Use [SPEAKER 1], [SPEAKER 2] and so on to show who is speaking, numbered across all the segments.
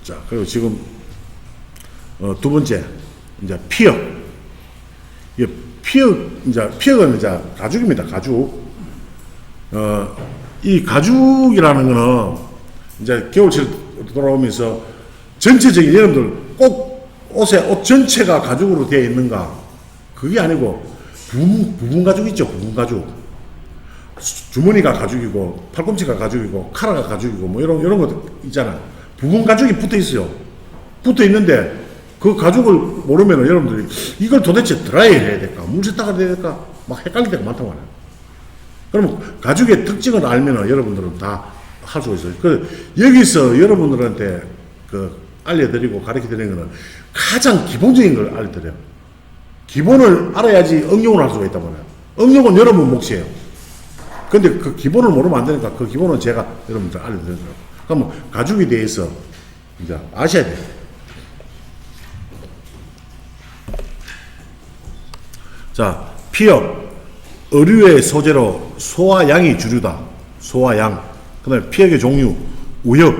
[SPEAKER 1] 자, 그리고 지금 두 번째 이제 피역. 이 피역은 이제 가죽입니다. 가죽. 이 가죽이라는 거는 이제 겨울철 돌아오면서 전체적인 여러분들 꼭 옷 전체가 가죽으로 되어 있는가? 그게 아니고 부분 가죽 있죠. 부분 가죽. 주머니가 가죽이고 팔꿈치가 가죽이고 카라가 가죽이고 뭐 이런 거 있잖아요. 부분 가죽이 붙어 있어요. 붙어 있는데 그 가죽을 모르면 여러분들이 이걸 도대체 드라이 해야 될까? 물 세탁을 해야 될까? 막 헷갈릴 때가 많다고 말해요. 그러면 가죽의 특징을 알면 여러분들은 다 할 수가 있어요. 여기서 여러분들한테 알려드리고 가르쳐드리는 거는 가장 기본적인 걸 알려드려요. 기본을 알아야지 응용을 할 수가 있단 말이에요. 응용은 여러분 몫이에요. 근데 그 기본을 모르면 안 되니까 그 기본은 제가 여러분들 알려드리더라고요. 그러면 가죽에 대해서 이제 아셔야 돼요. 자, 피역. 의류의 소재로 소와 양이 주류다. 소와 양. 그 다음에 피역의 종류. 우역.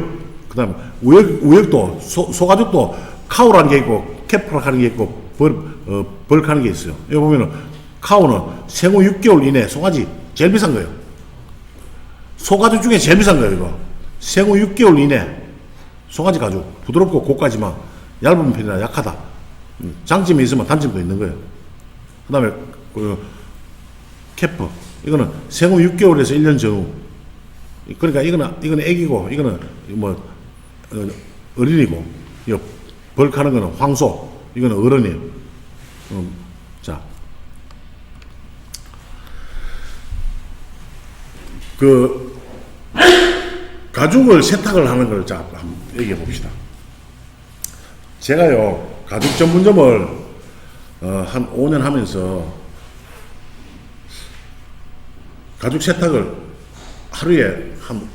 [SPEAKER 1] 그 다음에 우역도, 소가죽도 카우라는 게 있고, 캐프라는 게 있고, 벌크하는 게 있어요. 여기 보면은, 카우는 생후 6개월 이내, 소가지, 제일 비싼 거예요. 소가죽 중에 제일 비싼 거예요, 이거. 생후 6개월 이내, 소가지 가죽. 부드럽고 고가지만, 얇은 편이라 약하다. 장점이 있으면 단점도 있는 거예요. 그 다음에, 캐프. 이거는 생후 6개월에서 1년 전후. 그러니까 이거는 애기고, 이거는 어린이고, 이거 벌크하는 거는 황소. 이거는 어른이에요. 자. 가죽을 세탁을 하는 걸 자, 한번 얘기해 봅시다. 제가요, 가죽 전문점을, 한 5년 하면서, 가죽 세탁을 하루에 한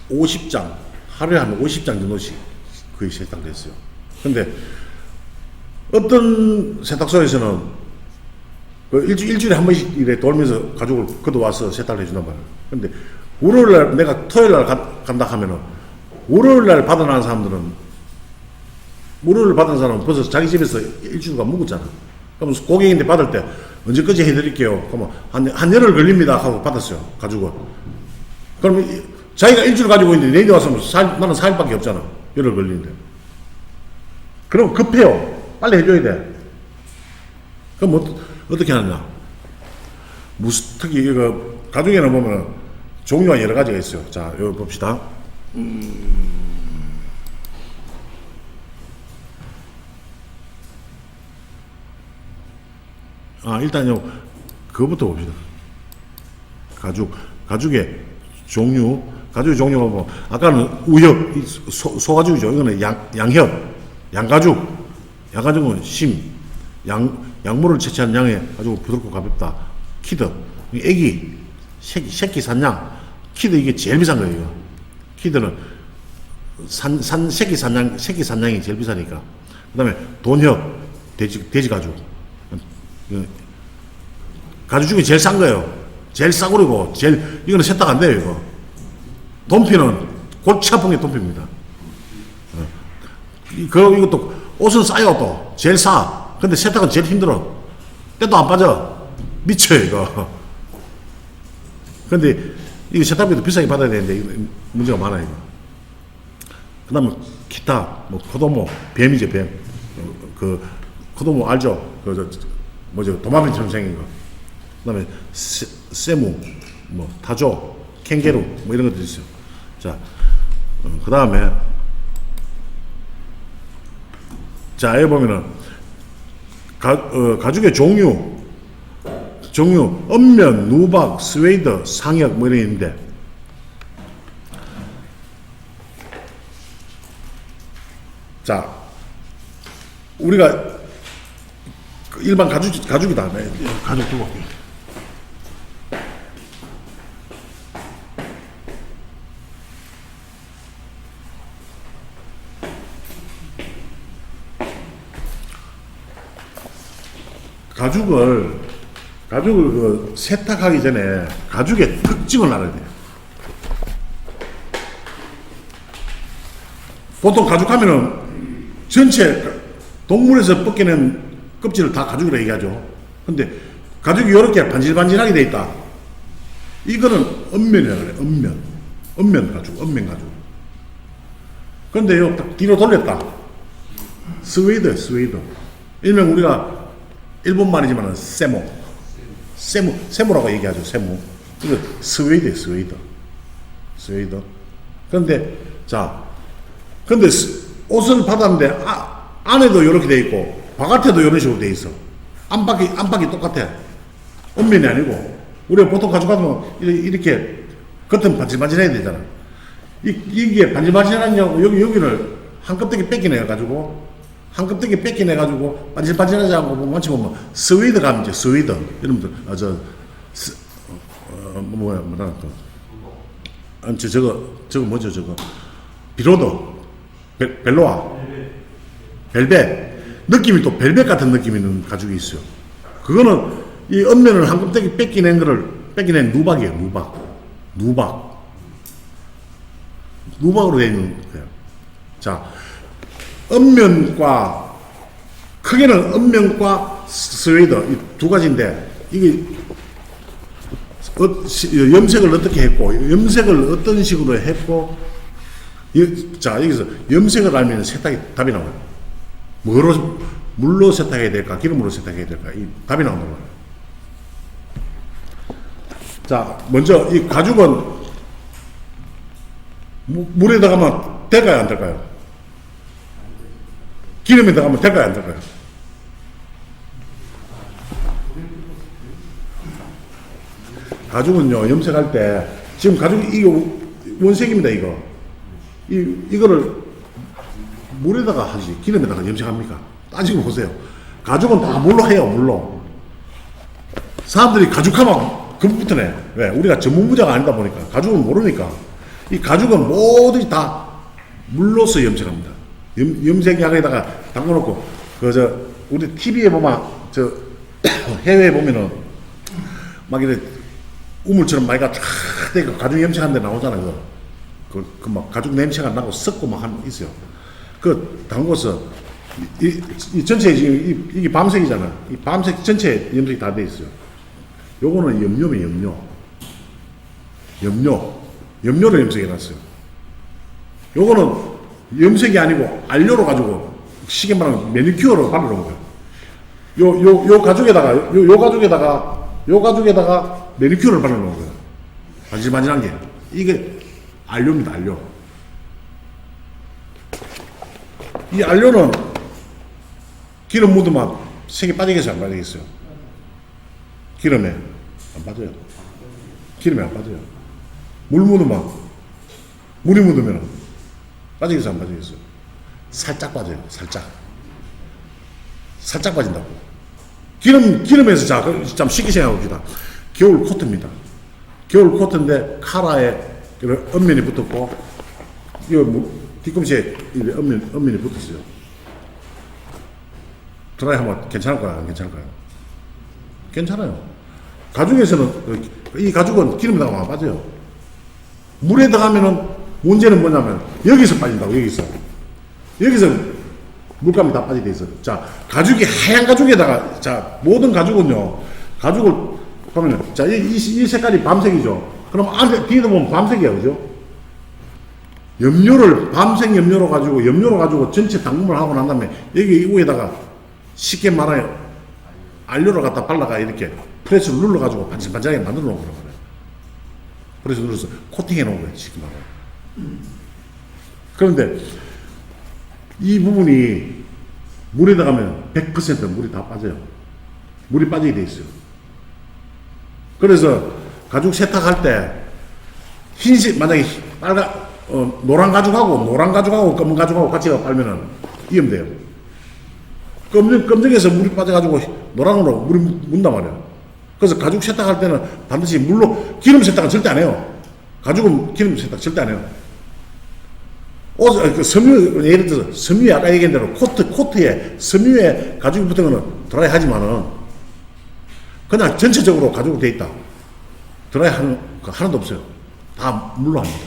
[SPEAKER 1] 50장, 하루에 한 50장 정도씩 거의 세탁을 했어요. 근데 어떤 세탁소에서는 일주일에 한 번씩 이래 돌면서 가죽을 걷어와서 세탁을 해준단 말이에요. 근데 월요일날 내가 토요일날 간다 하면은 월요일날 받아나는 사람들은 월요일 받은 사람은 벌써 자기 집에서 일주일간 묵었잖아. 그럼 고객인데 받을 때 언제까지 해드릴게요. 그러면 한 열흘 걸립니다 하고 받았어요. 가죽을. 그러면 자기가 일주일 가지고 있는데 내일 와서 나는 4일밖에 없잖아. 열흘 걸리는데. 그럼 급해요. 빨리 해줘야 돼. 그럼 어떻게 하느냐. 특히 이거 가죽에는 보면 종류가 여러 가지가 있어요. 자, 여기 봅시다. 일단요, 그거부터 봅시다. 가죽의 종류, 가죽의 종류가 뭐, 아까는 우역, 소가죽이죠. 이거는 양협, 양가죽은 양물을 채취한 양의 아주 부드럽고 가볍다. 키드, 애기, 새끼 산양, 키드 이게 제일 비싼 거예요. 이거. 키드는 새끼 산양이 제일 비싸니까. 그 다음에 돈협, 돼지 가죽. 가죽 중에 제일 싼 거예요. 제일 싸구리고, 이거는 세탁 안 돼요, 이거. 돈피는 골치 아픈 게 돈피입니다. 이것도 옷은 싸요, 또. 제일 싸. 근데 세탁은 제일 힘들어. 때도 안 빠져. 미쳐요, 이거. 근데 이거 세탁비도 비싸게 받아야 되는데, 이거 문제가 많아요, 이거. 그 다음에 기타, 코도모, 뱀이죠, 뱀. 코도모 알죠? 도마뱀처럼 생긴 거. 그 다음에 세무, 타조, 캥게루, 이런 것들이 있어요. 자, 그 다음에, 자, 여기 보면은, 가죽의 종류, 엄면, 누박, 스웨이드, 상역, 이런 게 있는데, 자, 우리가 일반 가죽이다. 가죽 두고 올게요. 가죽을 가죽을 그 세탁하기 전에 가죽의 특징을 알아야 돼요. 보통 가죽하면은 전체 동물에서 벗겨낸 껍질을 다 가죽으로 얘기하죠. 근데 가죽이 이렇게 반질반질하게 돼 있다. 이거는 언면이라고 그래. 언면 가죽, 언면 가죽. 근데 요 뒤로 돌렸다. 스웨이드. 일명 우리가 일본 말이지만 세모라고 얘기하죠. 세모. 이거 스웨이드. 그런데 근데 옷을 받았는데 안에도 이렇게 돼 있고 바깥에도 이런 식으로 돼 있어. 안팎이 똑같아. 언면이 아니고 우리가 보통 가죽하면 이렇게 겉은 반질반질해야 되잖아. 이게 반질반질하냐고 여기를 한 껍데기 뺏기내가지고 반질반질하지 않고 마치 보면 스웨이드 가면 이제 스웨이드 여러분들 저거 뭐죠 저거 비로도 벨로아 벨벳 느낌이 또 벨벳 같은 느낌이 있는 가죽이 있어요. 그거는 이 언면을 한 껍데기 뺏기낸 누박이에요. 누박으로 되어 있는 거예요. 자, 언면과 크게는 언면과 스웨이드 이 두 가지인데 이게 염색을 어떻게 했고 염색을 어떤 식으로 했고 자 여기서 염색을 알면 세탁이 답이 나와요. 물로 세탁해야 될까 기름으로 세탁해야 될까 이 답이 나온단 말이에요. 자 먼저 이 가죽은 물에 들어가면 될까요 안 될까요? 기름에 들어가면 될까요 안 될까요? 가죽은요 염색할 때 지금 가죽이 이거 원색입니다. 이거를 물에다가 하지 기름에다가 염색합니까? 따지고 보세요. 가죽은 다 물로 해요. 물로. 사람들이 가죽하면 금붙으네. 왜? 우리가 전문 분야가 아니다 보니까 가죽은 모르니까 이 가죽은 모두 다 물로서 염색합니다. 염색약에다가 담궈놓고 우리 TV에 보면 해외에 보면은 막 이래 우물처럼 마이가 쫙 되고 가죽 염색하는 데 나오잖아요. 막 가죽 냄새가 나고 썩고 막 있어요. 담궈서 이 전체 지금 이게 밤색이잖아. 이 밤색 전체 염색이 다 돼 있어요. 요거는 염료로 염색해 놨어요. 요거는 염색이 아니고 안료로 가지고 쉽게 말하면 매니큐어로 발라놓은 거예요. 요 가죽에다가 매니큐어를 발라놓은 거예요. 반질반질한 게 이게 안료입니다. 안료. 이 안료는 기름 묻으면 색이 빠지겠어요? 안 빠지겠어요? 기름에 안 빠져요. 기름에 안 빠져요. 물이 묻으면 빠지겠어요? 안 빠지겠어요? 살짝 빠져요. 살짝 빠진다고. 기름에서 좀 쉽게 생각해봅시다. 겨울 코트입니다. 겨울 코트인데 카라에 언면이 붙었고 이거 뒤꿈치에 언면이 붙었어요. 드라이 하면 괜찮을까요? 안 괜찮을까요? 괜찮아요. 가죽에서는 이 가죽은 기름에 들어가면 안 빠져요. 물에 들어가면은 문제는 뭐냐면 여기서 빠진다고. 여기서 물감이 다 빠지게 돼 있어요. 자, 가죽이 하얀 가죽에다가 모든 가죽은요. 가죽을 보면은 이 색깔이 밤색이죠. 그럼 안에 뒤에도 보면 밤색이야, 그죠? 밤색 염료로 가지고 전체 담금을 하고 난 다음에 여기 위에다가 쉽게 말하여 안료를 갖다 발라가 이렇게 프레스를 눌러가지고 반질반질하게 만들어 놓은 거란 말이에요. 프레스 눌러서 코팅해 놓은 거예요, 쉽게 말하면. 그런데 이 부분이 물에 들어가면 100% 물이 다 빠져요. 물이 빠지게 돼 있어요. 그래서 가죽 세탁할 때 흰색 만약에 노란 가죽하고 검은 가죽하고 같이 빨면은 위험돼요. 검정에서 물이 빠져가지고 노란으로 물이 묻단 말이에요. 그래서 가죽 세탁할 때는 반드시 물로 기름 세탁은 절대 안 해요. 가죽은 기름 세탁 절대 안 해요. 섬유 예를 들어서 섬유에 아까 얘기한 대로 코트에 섬유에 가죽이 붙은 거는 드라이 하지만은 그냥 전체적으로 가죽으로 돼 있다. 드라이 하는 거 하나도 없어요. 다 물로 합니다.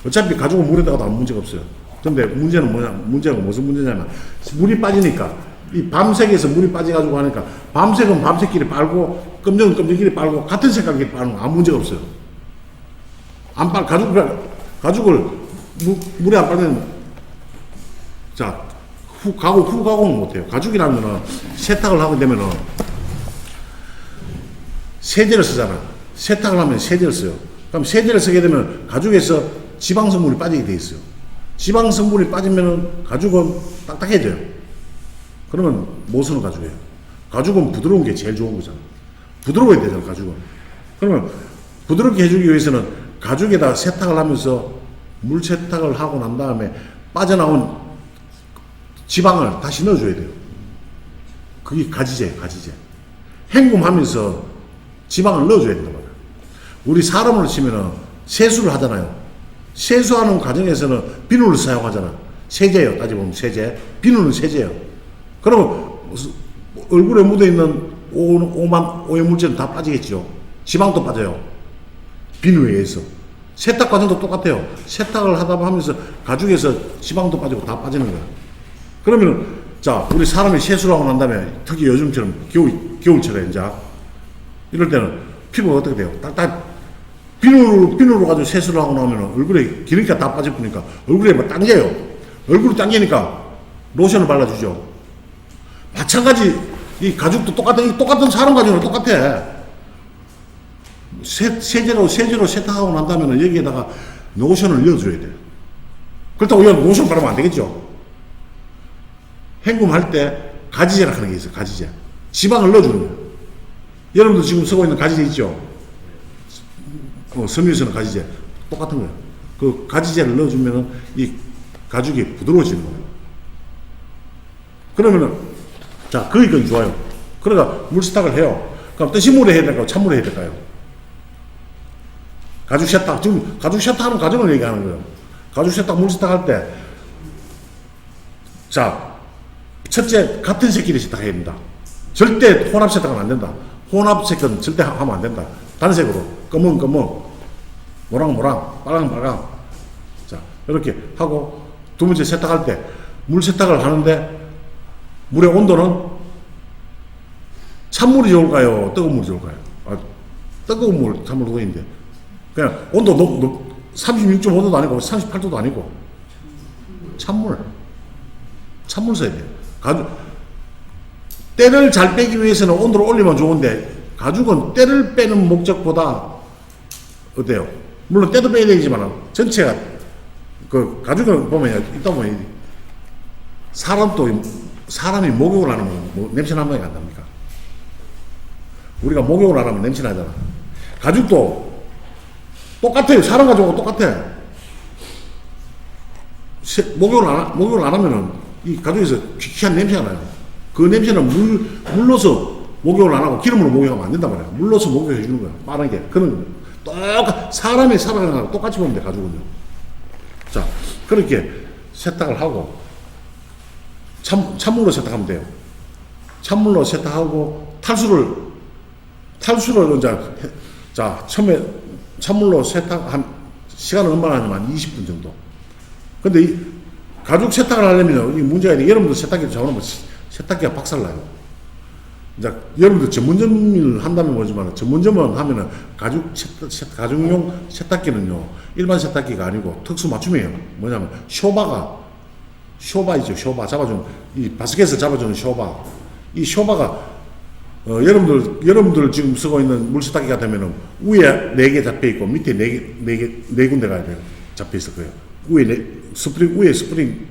[SPEAKER 1] 어차피 가죽은 물에다가도 아무 문제가 없어요. 근데 문제는 뭐냐? 문제가 무슨 문제냐면 물이 빠지니까 이 밤색에서 물이 빠져가지고 하니까 밤색은 밤색끼리 빨고 검정은 검정끼리 빨고 같은 색깔끼리 빨는 거 아무 문제가 없어요. 안 빨, 가죽을 물에 안 빨면 자, 후 가공은 못해요. 가죽이라는 거는 세탁을 하게 되면은 세제를 쓰잖아. 세탁을 하면 세제를 써요. 그럼 세제를 쓰게 되면 가죽에서 지방 성분이 빠지게 돼 있어요. 지방 성분이 빠지면은 가죽은 딱딱해져요. 그러면 못 쓰는 가죽이에요. 가죽은 부드러운 게 제일 좋은 거잖아. 부드러워야 되잖아, 가죽은. 그러면 부드럽게 해주기 위해서는 가죽에다 세탁을 하면서 물 세탁을 하고 난 다음에 빠져나온 지방을 다시 넣어줘야 돼요. 그게 가지제. 헹굼하면서 지방을 넣어줘야 된단 말이에요. 우리 사람으로 치면은 세수를 하잖아요. 세수하는 과정에서는 비누를 사용하잖아. 세제예요. 따져보면 세제. 비누는 세제예요. 그러면 얼굴에 묻어있는 오염물질은 다 빠지겠죠. 지방도 빠져요. 비누에 의해서. 세탁 과정도 똑같아요. 세탁을 하다 하면서 가죽에서 지방도 빠지고 다 빠지는 거예요. 그러면 자, 우리 사람이 세수를 하고 난 다음에 특히 요즘처럼 겨울철에 이제 이럴 때는 피부가 어떻게 돼요? 딱딱 비누로 가지고 세수를 하고 나면 얼굴에 기름기가 다 빠져버리니까 얼굴에 막 당겨요. 얼굴이 당기니까 로션을 발라주죠. 마찬가지 이 가죽도 똑같은 사람 가죽은 똑같아. 세제로 세탁하고 난 다음에 여기에다가 로션을 넣어줘야 돼요. 그렇다고 여기 로션 바르면 안 되겠죠. 헹굼할 때 가지제라 하는 게 있어요. 가지제. 지방을 넣어주는 거예요. 여러분도 지금 쓰고 있는 가지제 있죠? 섬유에서는 가지제. 똑같은 거예요. 그 가지제를 넣어주면은 이 가죽이 부드러워지는 거예요. 그러면은, 자, 그건 좋아요. 그러니까 물 세탁을 해요. 그럼 뜨신 물에 해야 될까요? 찬물에 해야 될까요? 가죽 세탁. 지금 가죽 세탁하는 과정을 얘기하는 거예요. 가죽 세탁, 물 세탁할 때, 자, 첫째, 같은 색끼리 세탁해야 된다. 절대 혼합 세탁은 안 된다. 혼합색은 절대 하면 안 된다. 단색으로. 검은, 모랑, 빨강. 자, 이렇게 하고, 두 번째 세탁할 때, 물 세탁을 하는데, 물의 온도는 찬물이 좋을까요? 뜨거운 물이 좋을까요? 뜨거운 물, 찬물 도인데. 그냥 온도 36.5도도 아니고, 38도도 아니고, 찬물 써야 돼요. 때를 잘 빼기 위해서는 온도를 올리면 좋은데 가죽은 때를 빼는 목적보다 어때요? 물론 때도 빼야 되지만 전체가 그 가죽을 보면 이따 보면 사람이 목욕을 안 하면 뭐 냄새 나면 안 납니까? 우리가 목욕을 안 하면 냄새 나잖아. 가죽도 똑같아요. 사람 가죽하고 똑같아. 목욕을 안 하면은 이 가죽에서 귀한 냄새가 나요. 그 냄새는 물로서 목욕을 안 하고 기름으로 목욕하면 안 된단 말이야. 물로서 목욕해 주는 거야. 빠르게. 그런 사람이 살아가는 거랑 똑같이 보면 돼, 가죽은요. 자, 그렇게 세탁을 하고 찬물로 세탁하면 돼요. 찬물로 세탁하고 탈수를 이제 자, 처음에 찬물로 세탁한 시간은 얼마나 하냐면 20분 정도. 근데 이 가죽 세탁을 하려면 이 문제가 있는데 여러분들 세탁기 잘못하면 세탁기가 박살나요. 이제 여러분들 전문점을 한다면 모르지만 전문점을 하면은 가죽용 세탁기는요 일반 세탁기가 아니고 특수 맞춤이에요. 뭐냐면 쇼바 있죠. 쇼바 잡아주는 이 바스켓을 잡아주는 쇼바. 이 쇼바가 여러분들 지금 쓰고 있는 물 세탁기가 되면은 위에 4개 잡혀 있고 밑에 4 군데가 잡혀 있을 거예요. 위에 스프링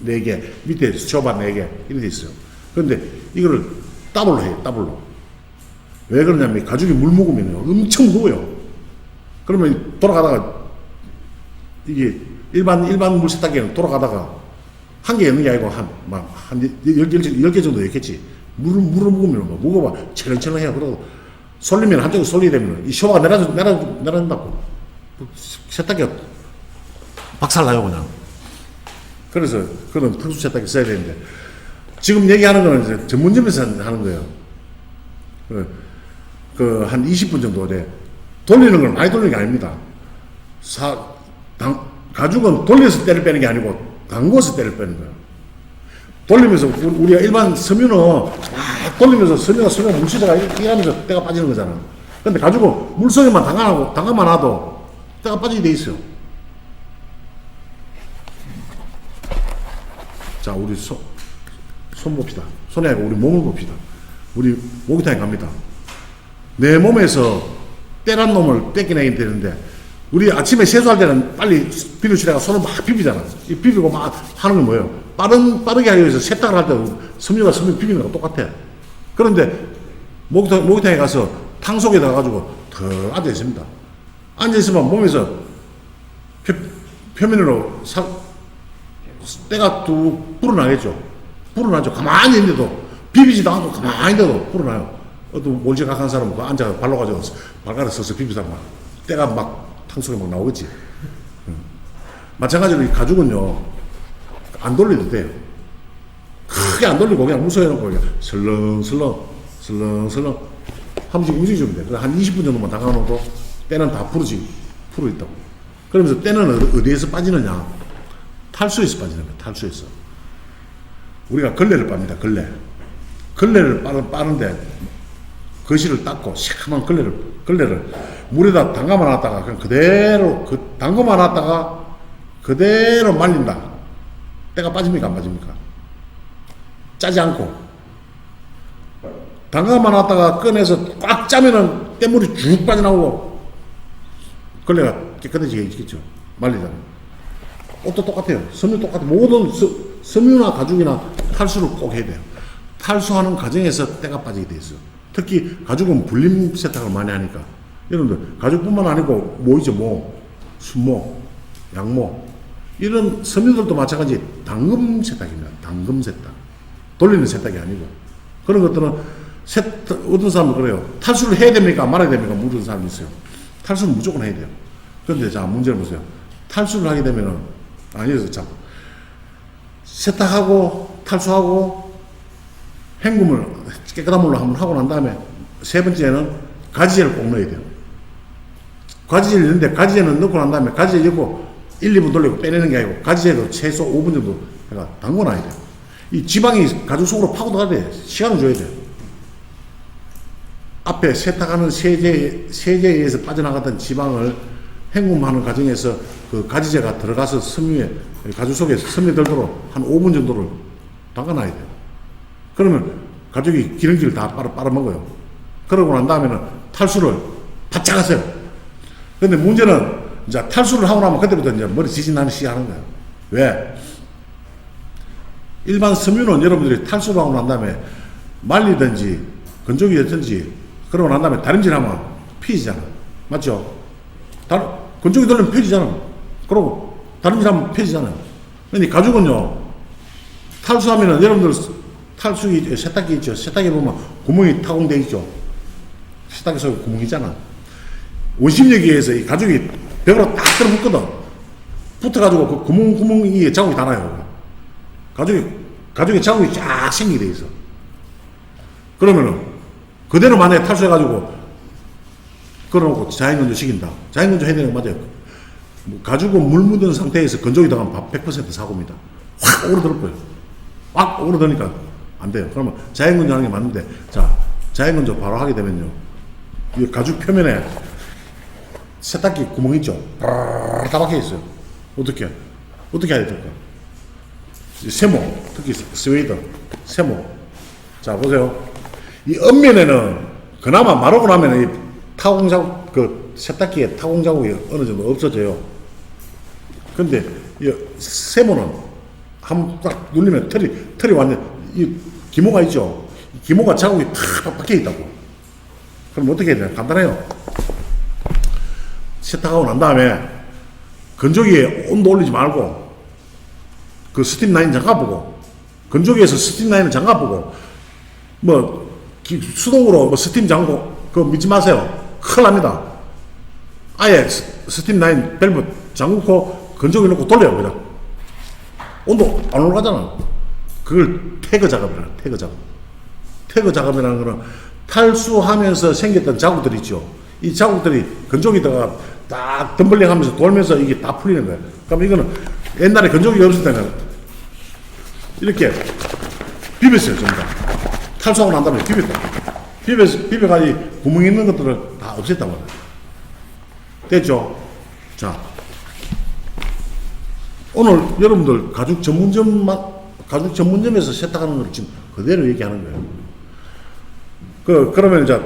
[SPEAKER 1] 4개, 밑에 쇼바 4개, 이렇게 있어요. 그런데 이거를 더블로 해요, 더블로. 왜 그러냐면 가죽이 물 묵으면 엄청 무거워요. 그러면 돌아가다가 이게 일반 물 세탁기는 돌아가다가 한 개 있는 게 아니고 한 10개 정도 있겠지. 물을 묵으면 무거워 철렁철렁해요. 그러고 솔리면 한쪽에 솔리게 되면 이 쇼바가 내려준다고. 세탁기가 박살나요, 그냥. 그래서 그런 특수 세탁기 써야 되는데 지금 얘기하는 거는 이제 전문점에서 하는 거예요. 한 20분 정도 돼. 돌리는 걸 많이 돌리는 게 아닙니다. 가죽은 돌려서 때를 빼는 게 아니고 담궈서 때를 빼는 거예요. 돌리면서 우리가 일반 섬유는 막 돌리면서 섬유가 물시다가 이러면서 때가 빠지는 거잖아. 근데 가죽은 물속에만 담가만 놔도 때가 빠지게 돼 있어요. 자, 우리 손 봅시다. 손이 아니고 우리 몸을 봅시다. 우리 목욕탕에 갑니다. 내 몸에서 때란 놈을 뺏겨내야 되는데, 우리 아침에 세수할 때는 빨리 비누칠에가 손을 막 비비잖아. 이 비비고 막 하는 건 뭐예요? 빠르게 하기 위해서 세탁을 할 때 섬유 비비는 거랑 똑같아. 그런데 목욕탕에 가서 탕 속에 들어가가지고 더 앉아 있습니다. 앉아 있으면 몸에서 표면으로 때가 뚝 불어나겠죠. 불어나죠. 가만히 있는데도, 비비지도 않고 가만히 있는데도 불어나요. 어떤 몰지각한 사람은 앉아 발로 가지고 발가락 서서 비비다 막 때가 막 탕 속에 막 나오겠지. 마찬가지로 이 가죽은요, 안 돌려도 돼요. 크게 안 돌리고 그냥 무서워놓고 그냥 슬렁슬렁 한 번씩 움직여주면 돼. 한 20분 정도만 담가놓고 때는 다 풀어 있다고. 그러면서 때는 어디에서 빠지느냐? 탈수에서 빠지는 거야. 탈수에서. 우리가 걸레를 빱니다. 걸레를 빠는데 거실을 닦고 시커먼 걸레를 물에다 담가만 놨다가 그냥 그대로 담가만 놨다가 그대로 말린다. 때가 빠집니까 안 빠집니까? 짜지 않고 담가만 놨다가 꺼내서 꽉 짜면은 때물이 쭉 빠져나오고 걸레가 깨끗해지게 있겠죠. 말리잖아. 옷도 똑같아요. 섬유 똑같아요. 모든 섬유나 가죽이나 탈수를 꼭 해야 돼요. 탈수하는 과정에서 때가 빠지게 돼 있어요. 특히 가죽은 불림 세탁을 많이 하니까. 여러분들, 가죽뿐만 아니고 뭐이죠? 순모, 양모, 이런 섬유들도 마찬가지 담금 세탁입니다. 담금 세탁. 돌리는 세탁이 아니고. 그런 것들은 어떤 사람은 그래요. 탈수를 해야 됩니까? 말아야 됩니까? 물은 사람이 있어요. 탈수는 무조건 해야 돼요. 그런데 자, 문제를 보세요. 탈수를 하게 되면은, 아니요, 참. 세탁하고, 탈수하고, 헹굼을 깨끗한 물로 한번 하고 난 다음에, 세 번째는 가지제를 꼭 넣어야 돼요. 가지제를 넣는데, 가지제는 넣고 난 다음에, 가지제 넣고 1, 2분 돌리고 빼내는 게 아니고, 가지제도 최소 5분 정도 담궈놔야 돼요. 이 지방이 가죽 속으로 파고들어야 돼. 시간을 줘야 돼요. 앞에 세탁하는 세제에 의해서 빠져나갔던 지방을 헹굼하는 과정에서 그 가지제가 들어가서 가죽 속에 섬유 들도록 한 5분 정도를 담가놔야 돼요. 그러면 가죽이 기름기를 다 빨아먹어요. 그러고 난 다음에는 탈수를 바짝 하세요. 근데 문제는 이제 탈수를 하고 나면 그때부터 이제 머리 지진나는 시작하는 거예요. 왜? 일반 섬유는 여러분들이 탈수를 하고 난 다음에 말리든지 건조기 됐든지 그러고 난 다음에 다림질하면 피지잖아. 맞죠? 건조기 돌리면 펴지잖아. 그러고 다림질하면 펴지잖아요. 근데 가죽은요, 탈수하면은 여러분들 탈수기, 세탁기 있죠. 세탁기 보면 구멍이 타공되어 있죠. 세탁기 속에 구멍이잖아. 원심력에 의해서 이 가죽이 벽으로 딱 들어붙거든. 붙어가지고 그 구멍이 자국이 다 나요. 가죽에 자국이 쫙 생기게 돼 있어. 그러면은 그대로 만약에 탈수해가지고 걸어놓고 자연건조 시킨다. 자연건조 해야 되는 거 맞아요. 가죽은 물 묻은 상태에서 건조기 들어가면 100% 사고입니다. 확 오르더라고요. 확 오르더니까 안 돼요. 그러면 자연건조 하는 게 맞는데, 자, 자연건조 바로 하게 되면요, 이 가죽 표면에 세탁기 구멍 있죠? 다 박혀 있어요. 어떻게 해야 될까? 세모, 특히 스웨이더, 세모. 자, 보세요. 이 옆면에는 그나마 마르고 나면 이 타공 자국, 그 세탁기에 타공 자국이 어느 정도 없어져요. 근데 이 세모는 한번 딱 눌리면 털이 완전, 이 기모가 있죠? 기모가 자국이 팍 박혀 있다고. 그럼 어떻게 해야 되나? 간단해요. 세탁하고 난 다음에 건조기에 온도 올리지 말고 그 스팀 라인 잠가보고, 건조기에서 스팀 라인을 잠가보고, 수동으로 스팀 잠고 그거 믿지 마세요. 큰일 납니다. 아예 스팀 라인 밸브 잠그고 건조기 넣고 돌려요. 그냥 온도 안 올라가잖아. 그걸 태그 작업이라. 태그 작업이라는 거는 탈수하면서 생겼던 자국들 있죠. 이 자국들이 건조기다가 딱 덤블링 하면서 돌면서 이게 다 풀리는 거예요. 그럼 이거는 옛날에 건조기가 없을 때는 이렇게 비볐어요, 전부 다. 탈수하고 난 다음에 비벼가지고 구멍 있는 것들을 다 없앴단 말이에요. 됐죠? 자. 오늘 여러분들 가죽 전문점에서 세탁하는 걸 지금 그대로 얘기하는 거예요. 그러면 이제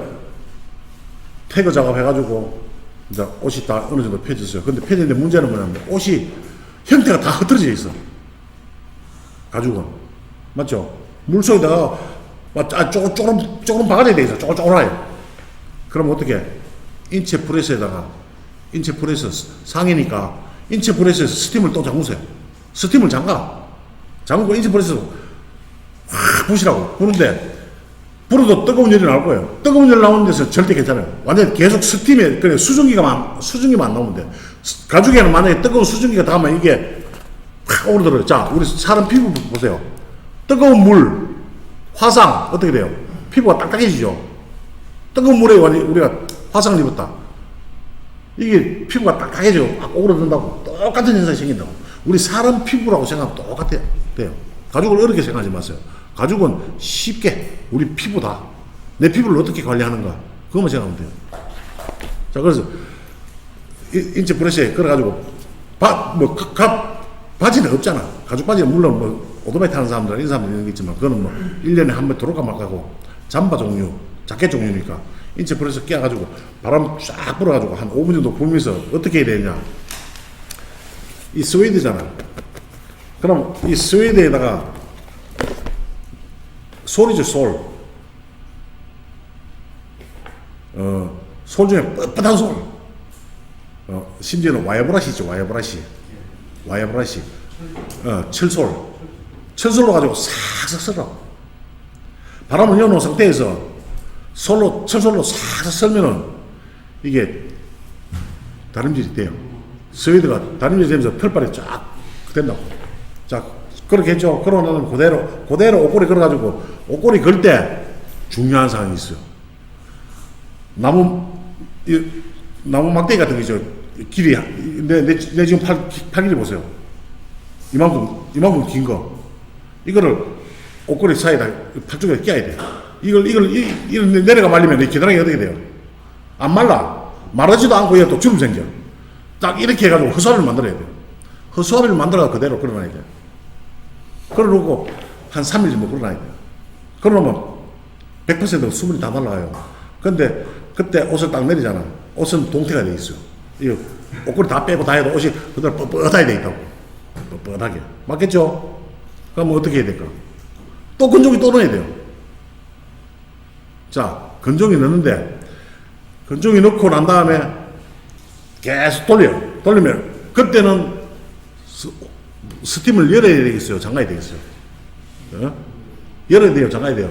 [SPEAKER 1] 태그 작업 해가지고 이제 옷이 다 어느 정도 펴졌어요. 근데 펴졌는데 문제는 뭐냐면 옷이 형태가 다 흐트러져 있어. 가죽은. 맞죠? 물속에다가 조금 박아져야 돼 있어. 쪼글쪼글해요. 그럼 어떻게? 인체 프레스에다가, 인체 프레스 상이니까 인체 프레스에서 스팀을 또 잠그세요. 스팀을 잠그고 인체 프레스에서 확 부시라고. 부는데, 불어도 뜨거운 열이 나올 거예요. 뜨거운 열 나오는 데서 절대 괜찮아요. 완전 계속 스팀에, 그래, 수증기만 안 나오면 돼. 가죽에는 만약에 뜨거운 수증기가 닿으면 이게 확 오르더라고요. 자, 우리 사람 피부 보세요. 뜨거운 물, 화상, 어떻게 돼요? 피부가 딱딱해지죠? 뜨거운 물에 우리가 화상을 입었다. 이게 피부가 딱딱해져. 오그라든다고. 똑같은 현상이 생긴다고. 우리 사람 피부라고 생각하면 똑같아요. 가죽을 어렵게 생각하지 마세요. 가죽은 쉽게 우리 피부다. 내 피부를 어떻게 관리하는가. 그것만 생각하면 돼요. 자, 그래서 인체 브러쉬에 걸어가지고 바지는 없잖아. 가죽 바지는 물론 뭐 오토바이 타는 사람들, 이런 사람들 있는 게 있지만 그거는 뭐 1년에 한 번 들어올까 말까고 잠바 종류, 자켓 종류니까 인체 브러쉬 끼워가지고 바람 쫙 불어가지고 한 5분 정도 불면서 어떻게 해야 되냐. 이 스웨이드잖아. 그럼 이 스웨이드에다가 솔이죠, 솔. 솔 중에 뻣뻣한 솔. 심지어는 와이어브라시 있죠, 와이어브라시. 철솔. 철솔로 가지고 싹싹 썰어. 바람을 여놓은 상태에서 철솔로 싹싹 썰면은 이게 다림질이 돼요. 스웨이드가 다림질이 되면서 털빨이 쫙 된다고. 자, 그렇게 했죠. 그러고 나면 그대로 옷걸이 걸어가지고 옷걸이 걸 때 중요한 사항이 있어요. 나무 막대기 같은 게 있죠. 길이, 내 지금 팔 길이 보세요. 이만큼 긴 거. 이거를 옷걸이 사이에다 팔 쪽에 끼워야 돼. 이걸 내려가 말리면 이 겨드랑이 어떻게 돼요? 안 말라. 마르지도 않고 얘가 또 주름 생겨. 딱 이렇게 해가지고 허수아비를 만들어야 돼요. 허수아비를 만들어가 그대로 걸어놔야 돼요. 걸어놓고 한 3일 정도 걸어놔야 돼요. 그러면 100% 수분이 다 날라가요. 근데 그때 옷을 딱 내리잖아. 옷은 동태가 돼 있어요. 이 옷걸이 다 빼고 다 해도 옷이 그대로 뻣뻣하게 돼 있다고. 뻣뻣하게. 맞겠죠? 그럼 어떻게 해야 될까? 또 건조기 또 넣어야 돼요. 자, 건조기 넣는데, 건조기 넣고 난 다음에 계속 돌리면, 그때는 스팀을 열어야 되겠어요? 잠가야 되겠어요? 열어야 돼요? 잠가야 돼요?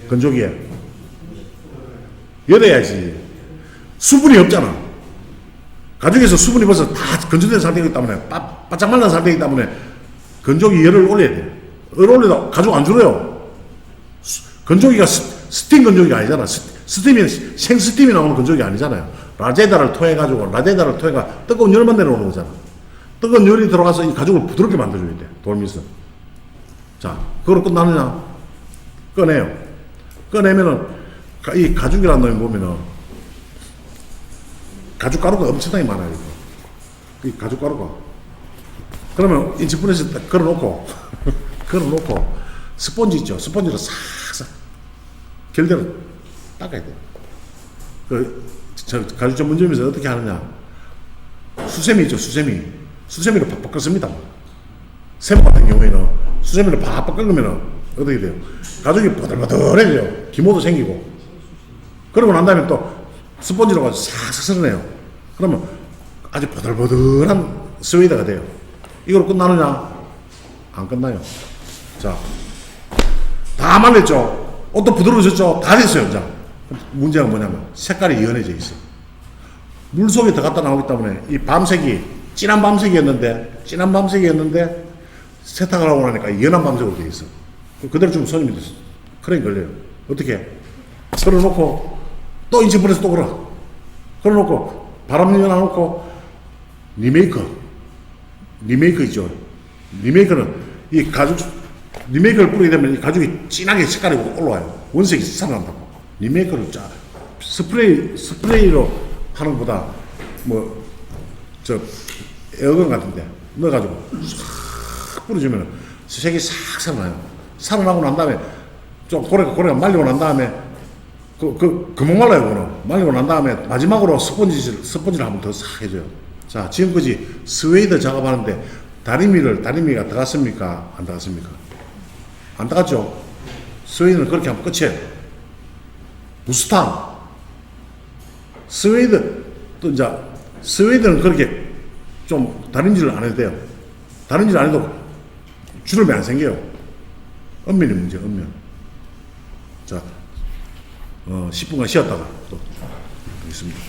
[SPEAKER 1] 건조기에. 열어야지. 수분이 없잖아. 가죽에서 수분이 벌써 다 건조된 상태이기 때문에, 바짝 말른 상태이기 때문에, 건조기 열을 올려야 돼요. 열 올리다 가죽 안 줄어요. 건조기가 스팀 건조기가 아니잖아. 생스팀이 나오는 건조기가 아니잖아요. 라제다를 토해가지고 뜨거운 열만 내려오는 거잖아. 뜨거운 열이 들어가서 이 가죽을 부드럽게 만들어줘야 돼. 돌면서. 자, 그걸로 끝나느냐? 꺼내요. 꺼내면은, 이 가죽이라는 놈이 보면은, 가죽 가루가 엄청나게 많아요. 이 가죽 가루가. 그러면 인치프레스에 딱 걸어놓고, 스펀지 있죠? 스펀지로 싹싹, 결대로 닦아야 돼요. 가죽 전문점에서 어떻게 하느냐? 수세미 있죠? 수세미로 팍팍 끓습니다. 세모 같은 경우에는 수세미로 팍팍 끓으면 어떻게 돼요? 가죽이 버들버들해져요. 기모도 생기고. 그러고 난 다음에 또 스펀지로 가지고 싹싹 썰어내요. 그러면 아주 버들버들한 스웨이드가 돼요. 이걸로 끝나느냐? 안 끝나요. 자, 다 말렸죠? 옷도 부드러워졌죠? 다 됐어요. 자, 문제가 뭐냐면 색깔이 연해져 있어. 물 속에 들어갔다 나오기 때문에 이 밤색이 진한 밤색이었는데 세탁을 하고 나니까 연한 밤색으로 돼 있어. 그대로 주면 손님이 크레인 걸려요. 어떻게? 썰어놓고 또 인체불에서 또 걸어. 걸어놓고 바람 열어놓고 리메이크 있죠. 리메이크는 이 가죽 리메이크를 뿌리게 되면 이 가죽이 진하게 색깔이 올라와요. 원색이 살아난다고. 리메이크를 스프레이로 하는 것보다 뭐 저 에어건 같은데 넣어가지고 싹 뿌려주면 색이 싹 살아나요. 살아나고 난 다음에 좀 고래가 말리고 난 다음에 금방 말라요. 그거는 말리고 난 다음에 마지막으로 스펀지를 한 번 더 싹 해줘요. 자, 지금까지 스웨이드 작업하는데 다리미가 들어갔습니까? 안 들어갔습니까? 안 들어갔죠? 스웨이드는 그렇게 하면 끝이에요. 무스탕 스웨이드는 그렇게 좀 다림질을 안 해도 돼요. 다림질 안 해도 주름이 안 생겨요. 엄면이 문제예요. 엄면. 자, 10분간 쉬었다가 또 하겠습니다.